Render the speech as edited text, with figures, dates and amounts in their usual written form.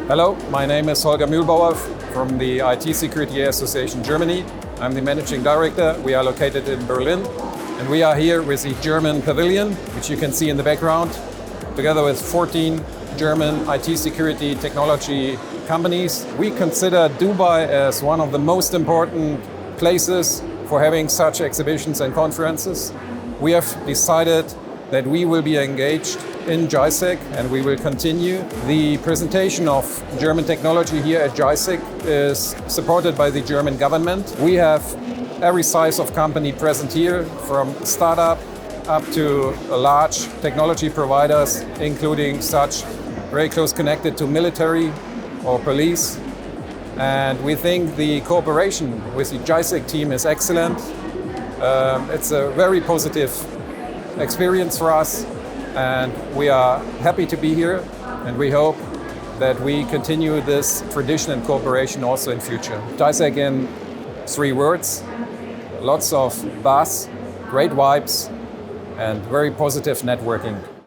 Hello, my name is Holger Muehlbauer from the IT Security Association Germany. I'm the Managing Director. We are located in Berlin, and we are here with the German Pavilion, which you can see in the background, together with 14 German IT security technology companies. We consider Dubai as one of the most important places for having such exhibitions and conferences. We have decided that we will be engaged in GISEC and we will continue. The presentation of German technology here at GISEC is supported by the German government. We have every size of company present here, from startup up to large technology providers, including such very close connected to military or police. And we think the cooperation with the GISEC team is excellent. It's a very positive experience for us, and we are happy to be here, and we hope that we continue this tradition and cooperation also in future. GISEC in 3 words: lots of buzz, great vibes, and very positive networking.